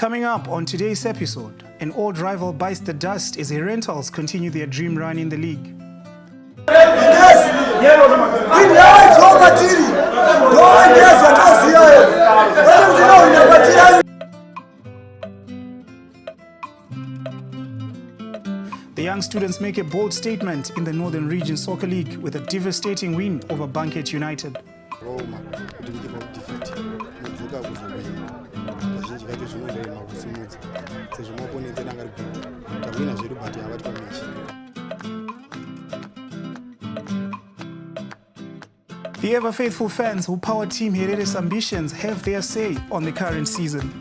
Coming up on today's episode, an old rival bites the dust as Herentals continue their dream run in the league. The young students make a bold statement in the Northern Region Soccer League with a devastating win over Banket United. The ever-faithful fans who power Team Herentals' ambitions have their say on the current season.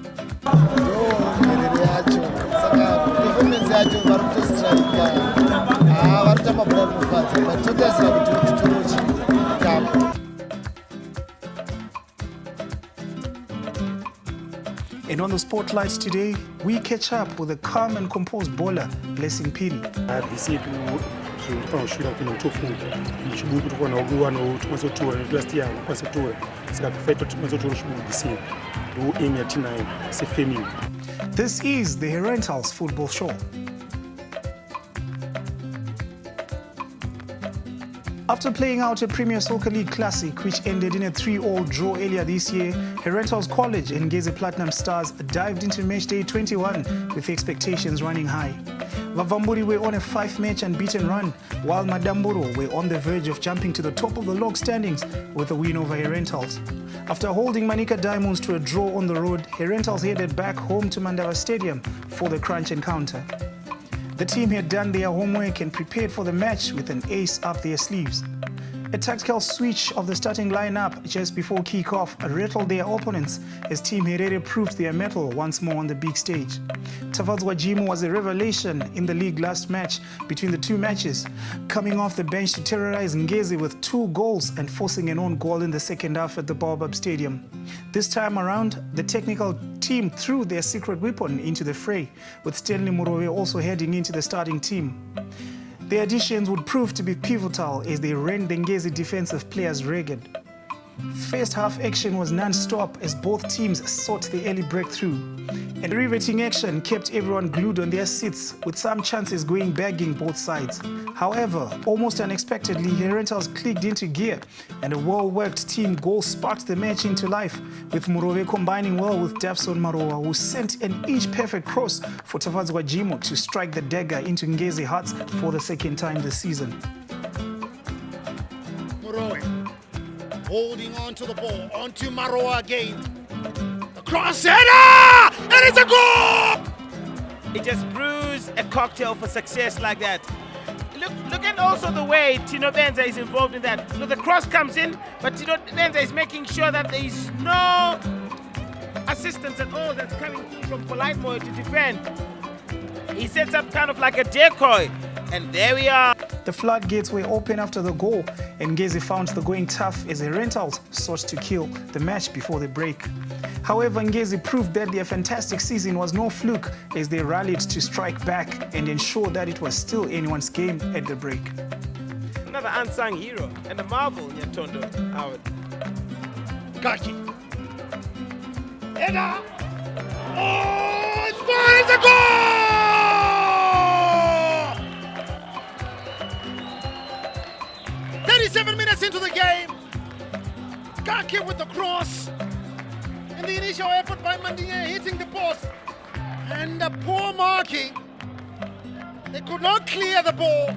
And on the spotlights today, we catch up with a calm and composed bowler, Blessing Piri. This is the Herentals Football Show. After playing out a Premier Soccer League Classic which ended in a 3-3 draw earlier this year, Herentals College and Ngeze Platinum Stars dived into match day 21 with expectations running high. Vavamburi were on a 5-match unbeaten run, while Madamburo were on the verge of jumping to the top of the log standings with a win over Herentals. After holding Manica Diamonds to a draw on the road, Herentals headed back home to Mandava Stadium for the crunch encounter. The team had done their homework and prepared for the match with an ace up their sleeves. A tactical switch of the starting lineup just before kick-off rattled their opponents as Team Herere proved their mettle once more on the big stage. Tafadzwajimu was a revelation in the league last match between the two matches, coming off the bench to terrorize Ngeze with 2 goals and forcing an own goal in the second half at the Baobab Stadium. This time around, the technical team threw their secret weapon into the fray, with Stanley Murove also heading into the starting team. Their additions would prove to be pivotal as they ran the Ngeze defensive players ragged. First half action was non-stop as both teams sought the early breakthrough. And riveting action kept everyone glued on their seats, with some chances going bagging both sides. However, almost unexpectedly, Herentals clicked into gear and a well-worked team goal sparked the match into life, with Murove combining well with Dafson Maroa, who sent an inch-perfect cross for Tafadzwajimu to strike the dagger into Ngeze hearts for the second time this season. Murove holding on to the ball, onto Maroa again. Cross header! And it's a goal! It just brews a cocktail for success like that. Look at also the way Tino Benza is involved in that. Look, the cross comes in, but Tino Benza is making sure that there is no assistance at all that's coming from Politemoy to defend. He sets up kind of like a decoy, and there we are. The floodgates were open after the goal, and Ngeze found the going tough as Herentals sought to kill the match before the break. However, Ngeze proved that their fantastic season was no fluke as they rallied to strike back and ensure that it was still anyone's game at the break. Another unsung hero and a marvel, Nyatondo Howard. Kaki. Header! Oh, it's gone! It's a goal! 37 minutes into the game. Kaki with the cross. And the initial effort by Mandinye hitting the post. And the poor marking. They could not clear the ball.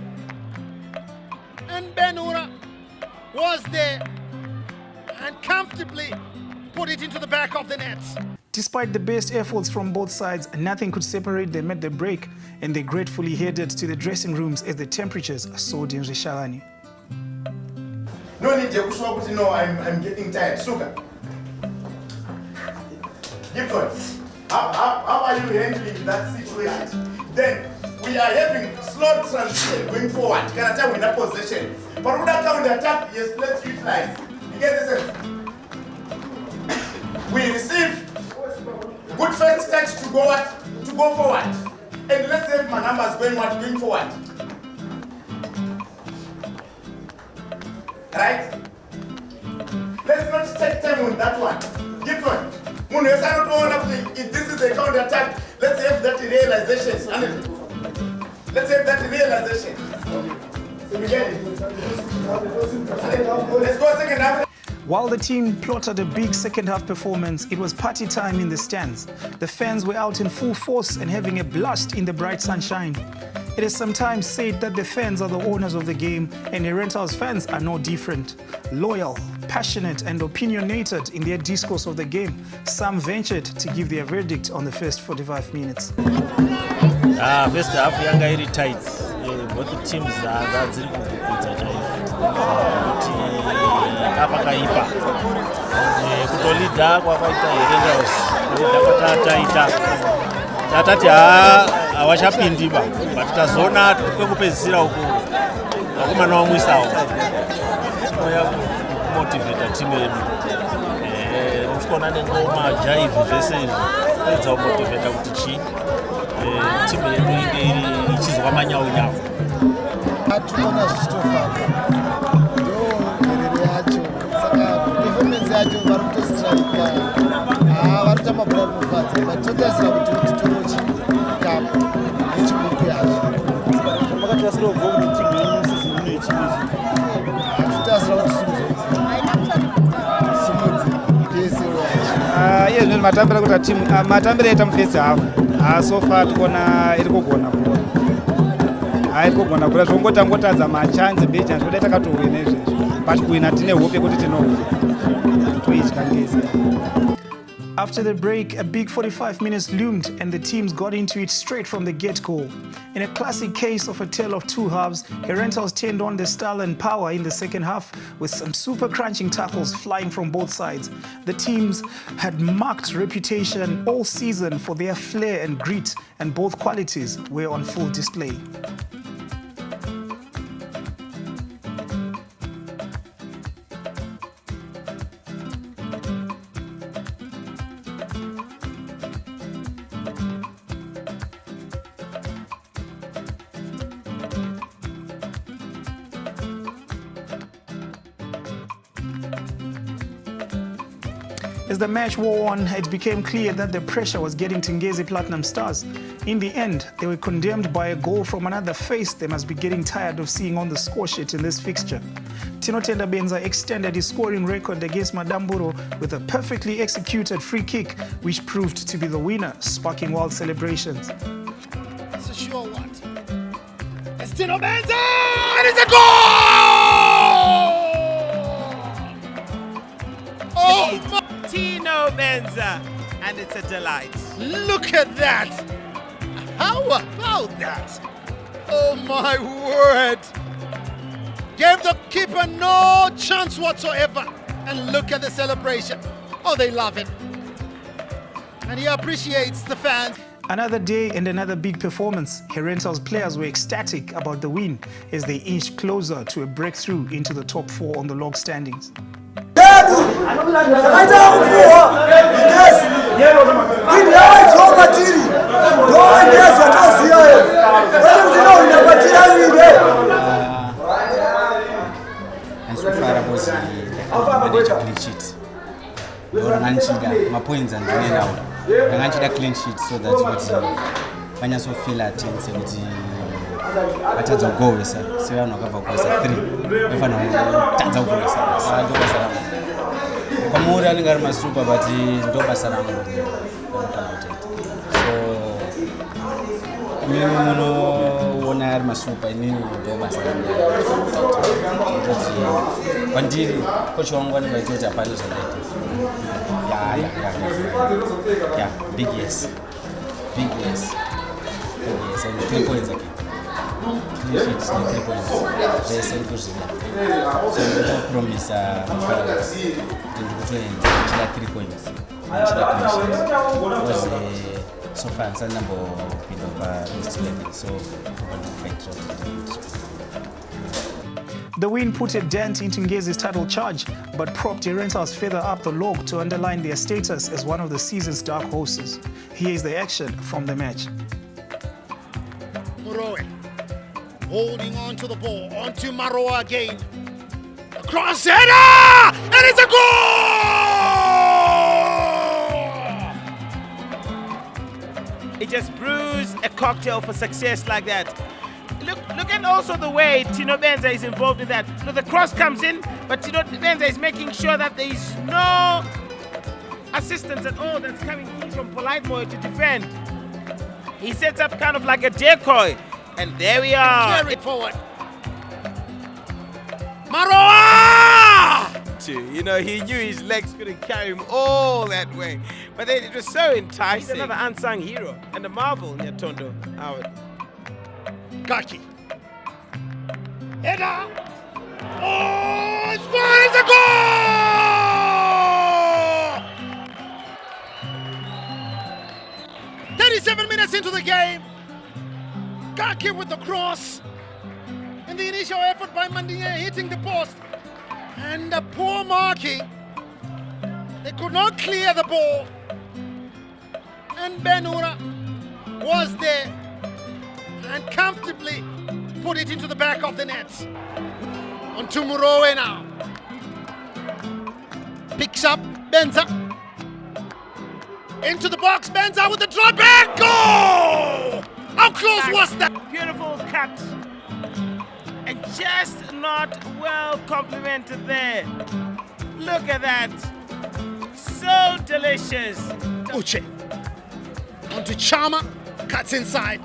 And Benura was there and comfortably put it into the back of the nets. Despite the best efforts from both sides, nothing could separate them at the break, and they gratefully headed to the dressing rooms as the temperatures soared in Rishalani. No need to show up, no, I'm getting tired. Suka. Gibson, how are you handling that situation? Then we are having slow transition going forward. Can I tell you in that position? But when that counter attack, yes, let's utilize. You get the sense? We receive good first touch to go forward. And let's have my numbers going forward. Right? Let's not take time on that one. Gibson, Munhu wese anotoona kuti if this is a counter attack, let's have that realization. Let's have that realization. Let's go second half. While the team plotted a big second half performance, it was party time in the stands. The fans were out in full force and having a blast in the bright sunshine. It is sometimes said that the fans are the owners of the game, and Herentals fans are no different. Loyal, passionate and opinionated in their discourse of the game, some ventured to give their verdict on the first 45 minutes. First half yanga iri tight. Both teams are dziri kuguguta chaizvo. Apakaipa. Kutolida kwakaita Herentals. Kutolida tatati havachapindiba. But tazona kwekupedzisira uku vakomana vamwisawo. Tinoya kumotivata timu yedu. Usikona nengoma jaivi zvese izvi. Kuedza kumotivata kuti chii. Timu yedu inge ichizwa manyaunyau. Tinoona zvichitofamba ndoherere yacho saka performance yacho vari kutosiraika varikutamba bhora rinofadza but totarisira kuti titorochi kapu nechibuku yacho makatarasira kubva kuti timu yenyu sizini ino yechimizvi totarisira kuti simudzi psl yacho iye zvino matambiro kuti timu matambiro yaita mufirst half so far tikuona iri kugona bhora haikugona kura zvongotangotadza machanzi bejans kuda takatowina izvezvo but kuwina tine hope yekuti toidya ngezi. After the break, a big 45 minutes loomed and the teams got into it straight from the get-go. In a classic case of a tale of two halves, Herentals turned on the style and power in the second half with some super crunching tackles flying from both sides. The teams had marked reputation all season for their flair and grit, and both qualities were on full display. As the match wore on, it became clear that the pressure was getting to Ngezi Platinum Stars. In the end, they were condemned by a goal from another face they must be getting tired of seeing on the score sheet in this fixture. Tino Benza extended his scoring record against Madamburo with a perfectly executed free kick, which proved to be the winner, sparking wild celebrations. It's a sure what? It's Tino Benza! And it's a goal! Oh my! Tino Benza, and it's a delight. Look at that! How about that? Oh my word! Gave the keeper no chance whatsoever. And look at the celebration. Oh, they love it. And he appreciates the fans. Another day and another big performance. Herentals players were ecstatic about the win as they inched closer to a breakthrough into the top 4 on the log standings. And so far I was managed a clean sheet. My points and now clean sheet so that when you feel at atadza kugowesa sevanhu vakabva kugosa 3 vafanira kutadza kugowesa saka basa rangu kwamuri anenge ari masupa but ndo basa rangu vanofana kutaita so imini munoona ari masupa inini ndo basa rangu kwandiri kochi wangu anenge achiti hapana zvakaita yeah big yes and 3 points again. Clean sheets and 3 points. They send to Zina. So we promise fans to 3 points. And clean sheets. Because so far it's a number of people so we're going to fight through. The win put a dent into Ngezi's title charge, but propped Herentals further up the log to underline their status as one of the season's dark horses. Here is the action from the match. Muroe holding on to the ball, onto Maroa again. A cross header! And it's a goal! It just brews a cocktail for success like that. Look at also the way Tino Benza is involved in that. Look, the cross comes in, but Tino Benza is making sure that there is no assistance at all that's coming in from Politemo to defend. He sets up kind of like a decoy, and there we are. Carry it forward. Maroa! You know, he knew his legs couldn't carry him all that way, but then it was so enticing. He's another unsung hero and a marvel, Nyatondo Howard. Kaki. Header. Oh, it's gone! It's a goal! 37 minutes into the game. Kaki with the cross. And the initial effort by Mandiye hitting the post. And the poor marking. They could not clear the ball. And Benura was there and comfortably put it into the back of the net. On to Muroe now. Picks up Benza. Into the box, Benza with the drop back. Goal! How close was that? Beautiful cut. And just not well complimented there. Look at that. So delicious. Uche. On to Chama. Cuts inside.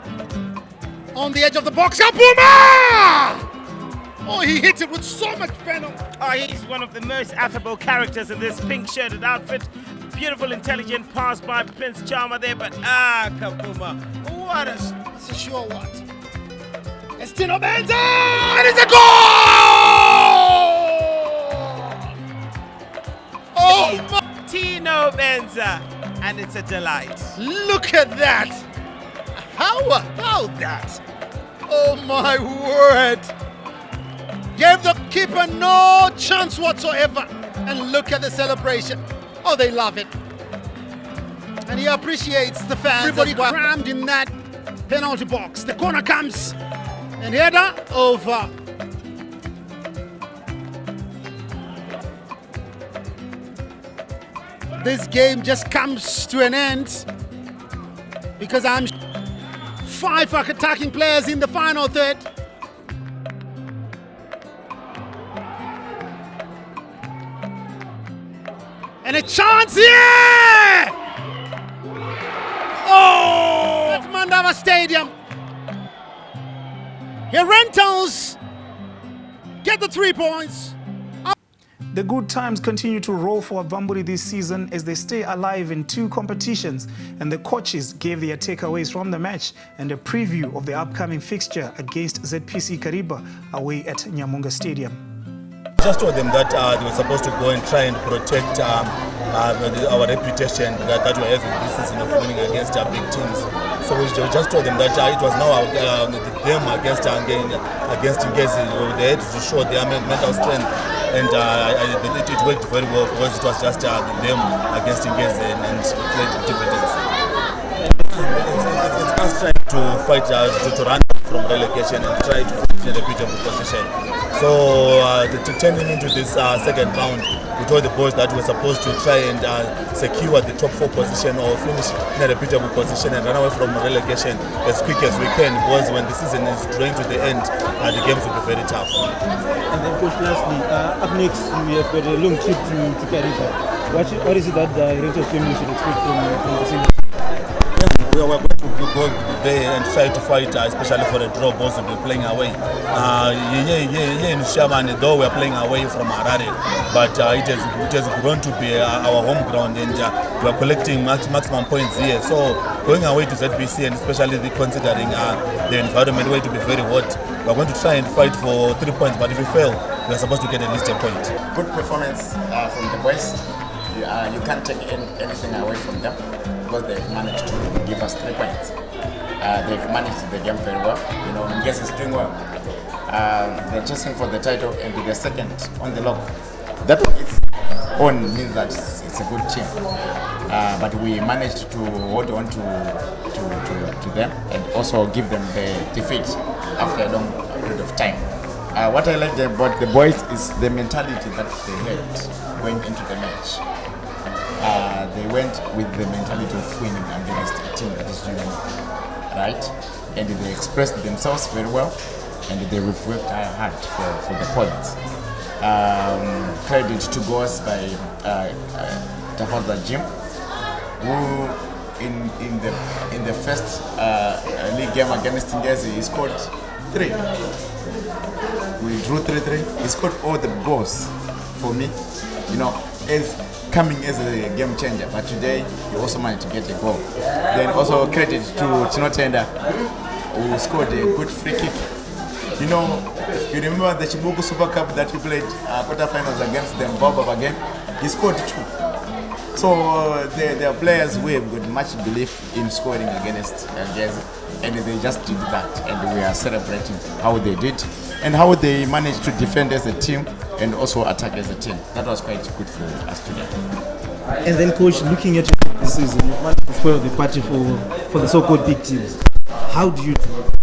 On the edge of the box, Apuma! Oh, he hit it with so much venom. Oh, he's one of the most affable characters in this pink-shirted outfit. Beautiful, intelligent pass by Prince Chama there, but Kapuma, what a... This is sure what? It's Tino Benza! And it's a goal! Oh, my... Tino Benza, and it's a delight. Look at that! How about that? Oh my word! Gave the keeper no chance whatsoever. And look at the celebration. Oh, they love it. And he appreciates the fans. Everybody crammed in that penalty box. The corner comes. And header over. This game just comes to an end because I'm 5 attacking players in the final third. And a chance here! Oh! At Mandava Stadium. Herentals get the 3 points. The good times continue to roll for Vamburi this season as they stay alive in 2 competitions, and the coaches gave their takeaways from the match and a preview of the upcoming fixture against ZPC Kariba away at Nyamunga Stadium. Just told them that they were supposed to go and try and protect our reputation that we are having this season of winning against big teams. So we just told them that it was now them against Ngezi. They had to show their mental strength, and it worked very well because it was just them against Ngezi and played dividends. It's us trying to fight to run from relegation and try to finish a reputable position. So turning into this second round, we told the boys that we're supposed to try and secure the top 4 position or finish in a reputable position and run away from relegation as quick as we can, because when the season is drawing to the end, the games will be very tough. And then, Coach, lastly, up next we have got a long trip to Kariba. What is it that the Herentals family should expect from the season? We are going to go there and try to fight, especially for the draw. Both will be playing away. In Sherman, though we are playing away from Harare, but it has grown to be our home ground, and we are collecting maximum points here. So going away to ZBC, and especially considering the environment where it will be very hot, we are going to try and fight for 3 points. But if we fail, we are supposed to get at least a point. Good performance from the boys. You can't take anything away from them, because they've managed to give us 3 points. They've managed the game very well. You know, Ngesi is doing well. They're chasing for the title and be the second on the log. That on its own means that it's a good team. But we managed to hold on to them and also give them the defeat after a long period of time. What I like about the boys is the mentality that they had going into the match. they went with the mentality of winning against a team that is doing right, and they expressed themselves very well, and they worked hard for the points. Credit to goals by Tafadza Jim, who in the first league game against Ngezi, he scored 3. We drew 3-3. He scored all the goals for me, as coming as a game changer. But today, he also managed to get a goal. Then also credit to Tino Tenda, who scored a good free kick. You remember the Chibuku Super Cup that we played quarterfinals against them, Bob again? He scored 2. So there are players who have got much belief in scoring against Ngezi, and they just did that, and we are celebrating how they did and how they managed to defend as a team and also attack as a team. That was quite good for us today. And then, coach, looking at your this season, you managed to spoil the party for the so-called big teams. How do you do it?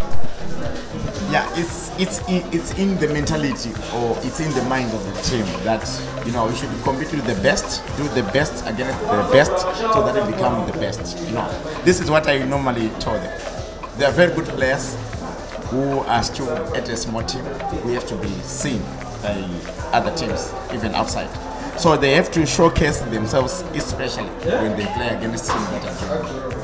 Yeah, it's in the mentality, or it's in the mind of the team that we should compete with the best, do the best against the best, so that we become the best. This is what I normally tell them. They are very good players who are still at a small team. We have to be seen by other teams, even outside. So they have to showcase themselves, especially when they play against teams that are doing well.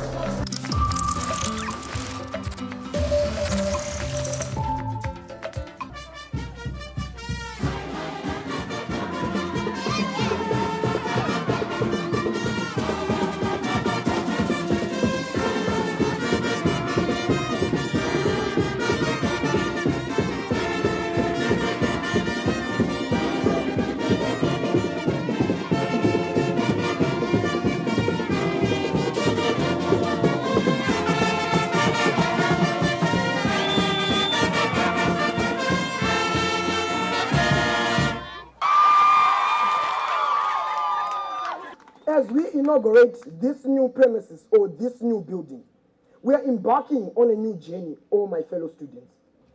As we inaugurate this new premises or this new building, we are embarking on a new journey, all my fellow students.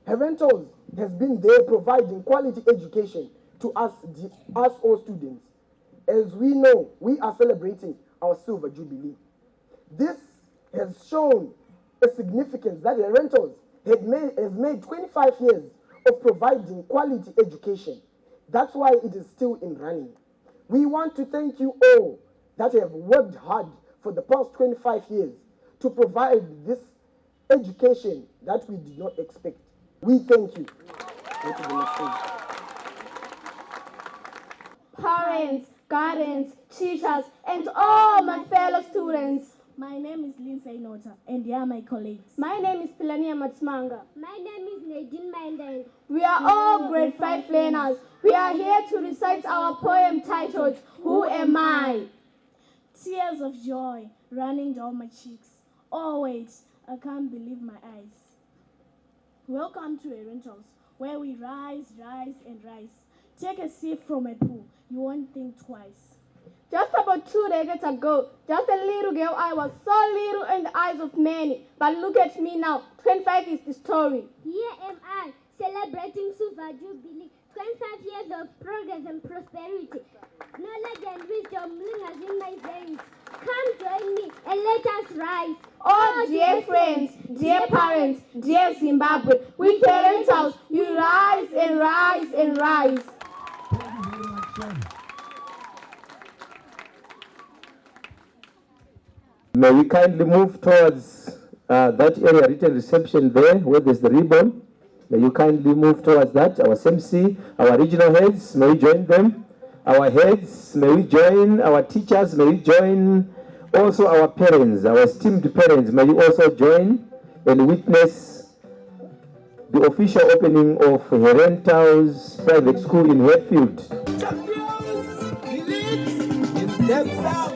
Herentals has been there providing quality education to us all students. As we know, we are celebrating our Silver Jubilee. This has shown a significance that Herentals has made 25 years of providing quality education. That's why it is still in running. We want to thank you all that have worked hard for the past 25 years to provide this education that we did not expect. We thank you. Parents, guardians, teachers, and all my fellow students. My name is Lindsay Nota, and they are my colleagues. My name is Pilania Matsmanga. My name is Nadine Mandel. We are all grade 5 learners. We are here to recite our poem titled, Who Am I? Tears of joy running down my cheeks. Oh wait, I can't believe my eyes. Welcome to Herentals, where we rise, and rise. Take a sip from a pool, you won't think twice. Just about 2 decades ago, just a little girl, I was so little in the eyes of many. But look at me now, 25 is the story. Here am I, celebrating Silver Jubilee, 25 years of progress and prosperity. Knowledge and wisdom lingers in my veins. Come join me and let us rise. Oh, dear friends, dear parents, dear Zimbabwe, with Herentals, we rise and rise and rise. May we kindly move towards that area written reception there, where there's the ribbon. May you kindly move towards that. Our SMC, our regional heads, may we join them. Our heads, may we join. Our teachers, may we join. Also our parents, our esteemed parents, may you also join and witness the official opening of Herentals Private School in Hatfield. Champions believe in themselves.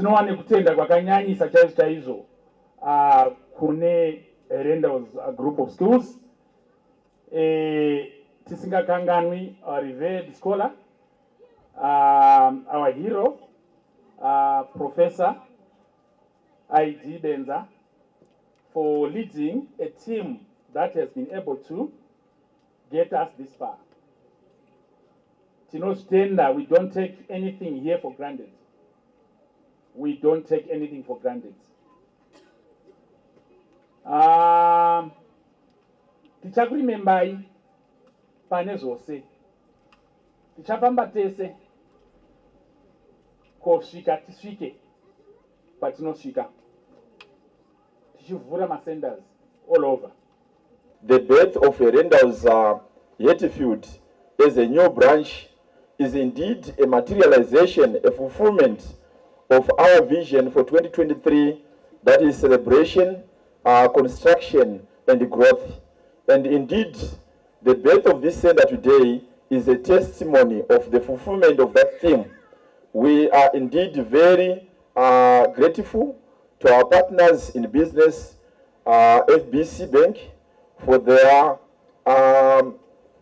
tinowane kutenda kwakanyanyisa chaizvo kune Herentals group of schools. Tisingakanganwi our revered scholar, our hero, Professor I.D. Benza, for leading a team that has been able to get us this far. Tinostenda, we don't take anything here for granted. We don't take anything for granted. Tichakuremembai pane zvose. Tichapamba tese kosvika tisvike patinosvika. Tichivhura masenders all over. The birth of Herentals Yetifield as a new branch is indeed a materialization, a fulfillment of our vision for 2023, that is celebration, construction, and growth. And indeed, the birth of this center today is a testimony of the fulfillment of that theme. We are indeed very grateful to our partners in business, FBC Bank, for their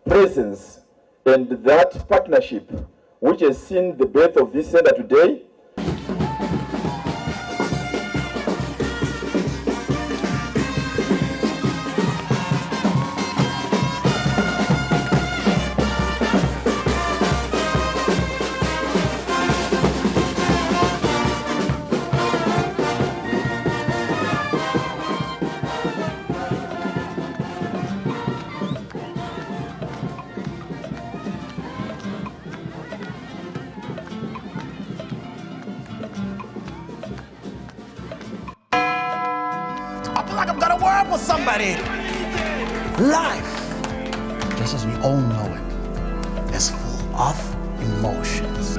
presence and that partnership which has seen the birth of this center today. I feel like I've got a word for somebody. Life, just as we all know it, is full of emotions.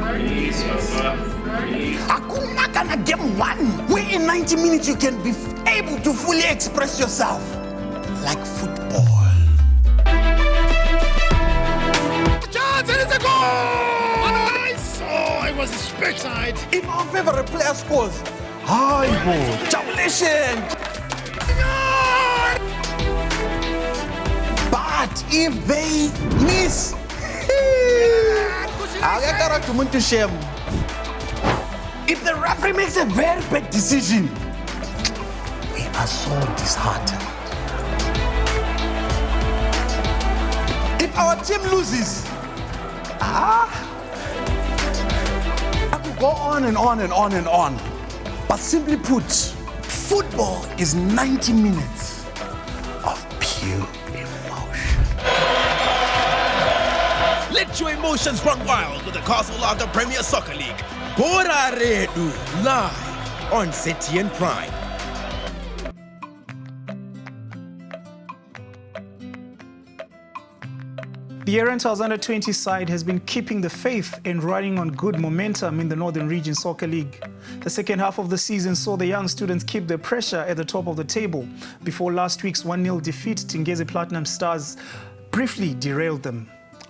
Hakuna kana game one, where in 90 minutes you can be able to fully express yourself like football. Chance, and it's a goal! Nice! Oh, it was a spectacle. If our favorite player scores, hi, jubilation! But if they miss, if the referee makes a very bad decision, we are so disheartened. If our team loses, I could go on and on and on and on. But simply put, football is 90 minutes of pure emotion. Let your emotions run wild with the Castle Lager Premier Soccer League. Bora Redu, live on ZTN Prime. The Herentals Under-20 side has been keeping the faith and riding on good momentum in the Northern Region Soccer League. The second half of the season saw the young students keep the pressure at the top of the table before last week's 1-0 defeat to Ngeze Platinum Stars briefly derailed them.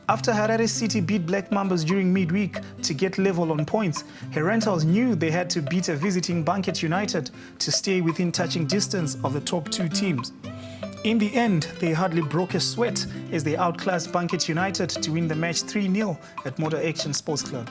After Harare City beat Black Mambas during midweek to get level on points, Herentals knew they had to beat a visiting Banket United to stay within touching distance of the top two teams. In the end, they hardly broke a sweat as they outclassed Banket United to win the match 3-0 at Motor Action Sports Club.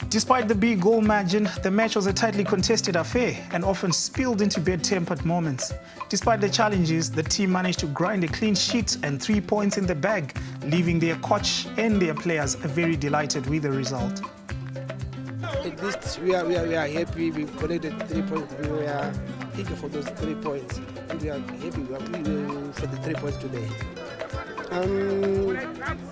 Despite the big goal margin, the match was a tightly contested affair and often spilled into bad-tempered moments. Despite the challenges, the team managed to grind a clean sheet and 3 points in the bag, leaving their coach and their players very delighted with the result. at least we are happy. We collected 3 points. We were eager for those 3 points, and we are happy for the 3 points today.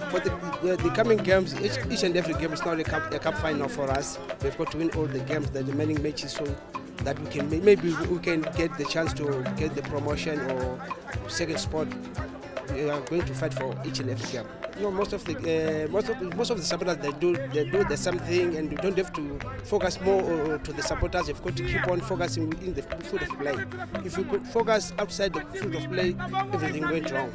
For the coming games, each and every game is not a cup final for us. We've got to win all the games, the remaining matches, so that we can maybe we can get the chance to get the promotion or second spot. We are going to fight for each and every game. You know, most of the supporters they do the same thing, and we don't have to focus more to the supporters. You've got to keep on focusing in the field of play. If you could focus outside the field of play, everything went wrong.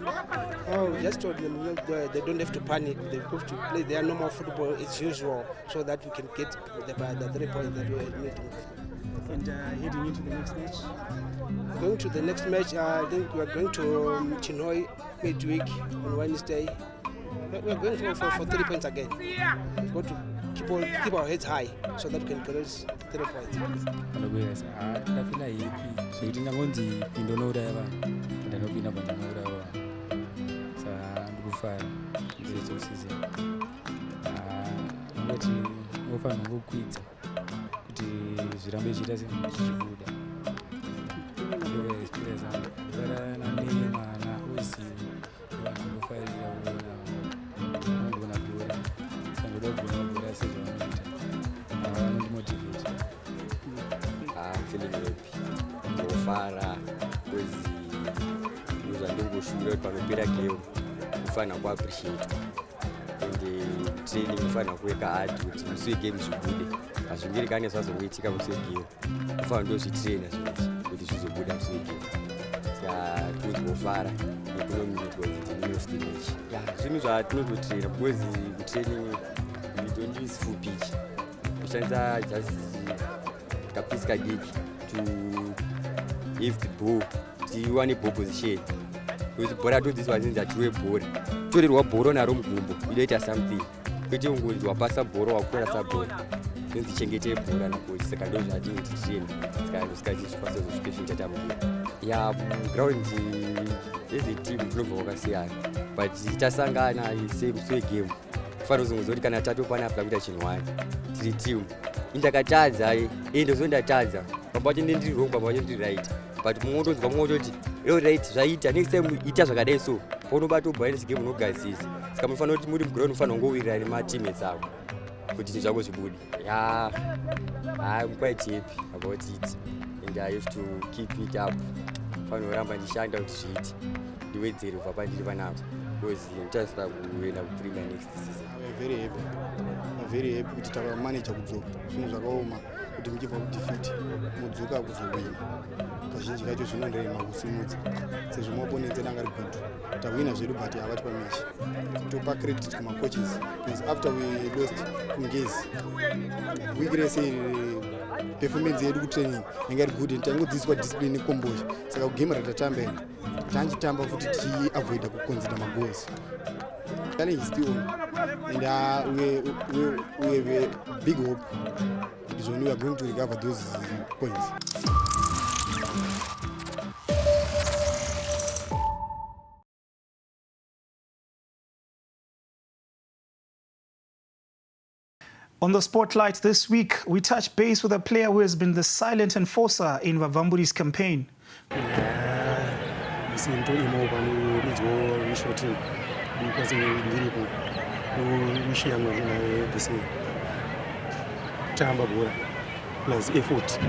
Just told them they don't have to panic. They've got to play their normal football as usual, so that we can get the 3 points that we are needing. And heading into the next match? Going to the next match, I think we are going to Chinhoy midweek on Wednesday. We are going for 3 points again. We've got to keep our heads high so that we can collect 3 points. I'm feeling happy. Kufara kwezi ndingoshura panopera game kufana ku appreciate ende training kufana kuweka hard kuti muswe game zvibude azvingiri kane zvazoitika muswe game kufana ndozvitraina zvinoizvi kuti zvizobuda muswe game saka kuzofara nekunominitwa kuti new stage zvinhu zvatinozotraina because kutraining we don't use full pitch kushandisa just kapisi kadiki to give the ball tiwane ball position kuti bhora todzidzwa zinzi atiwe bhora torerwa bhoro naro mugumbo inoita something kwete ungonzi wapasa bhoro wakurasa bhora zinzi chengete bhora nakochi saka ndo zvatinotitrena saka ndosikachichikwanisa kuzvipefita tamugera ya muground as a team tinobva wakasiyana but tasangana same game kufanira kuzongozoti kana tatopanapla kuita chinhu wani tiri team indakatadza ndozondatadza pamba pacho ndiri wrong pamba pacho ndiri right but mumwe utonzwa mumwe utoti leo right zvaita next time ita zvakadai so paunobata ubhalansi game unogadzisa saka munofanira kuti muri muground mufanira kungowirirana nemateammates avo kuti zvinhu zvako zvibude I'm quite happy about it and I have to keep it up fanira kuramba ndishanda kuti zviite ndiwedzere kubva pandiri panapa because ndichasida kuenda kupremier next season. Very happy kuti takamanaja kudzoka zvinhu zvakaoma kuti muchibva kudefeat mudzoka kuzowina kazhinji kacho zvinondorema kusimudza sezvo maopponents edu angari good tawina zvedu but havati pamechi topa credit kumacoaches because after we lost kungezi week rese performance yedu kutraining yanga iri good tangodzidziswa discipline nekombozha saka kugame ratatamba iri tanchitamba futi tichiavoida kuconsider magoals. Challenge is still on, and we have a big hope because we are going to recover those points. On the spotlight this week, we touch base with a player who has been the silent enforcer in Vavamburi's campaign. Because ndiripo uishia mwazvina the same tamba bora plus effort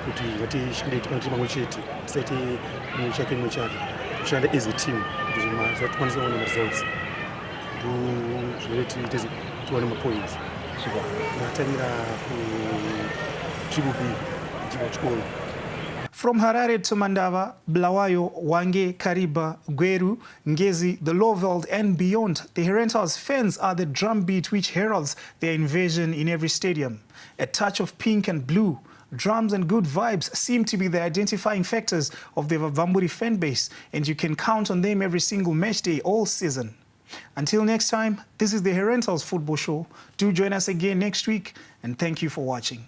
kuti ngatishande pamwe chete tisaite mumwe chake mumwe chake kushanda as a team kuti tikwanise kuona results zvinotiite tiwane mapoints ngatangira kutriple B ndivo chikoro. From Harare to Mandava, Blawayo, Wange, Kariba, Gweru, Ngezi, the Lowveld and beyond, the Herentals fans are the drumbeat which heralds their invasion in every stadium. A touch of pink and blue, drums and good vibes seem to be the identifying factors of the Vavamburi fan base, and you can count on them every single match day all season. Until next time, this is the Herentals Football Show. Do join us again next week, and thank you for watching.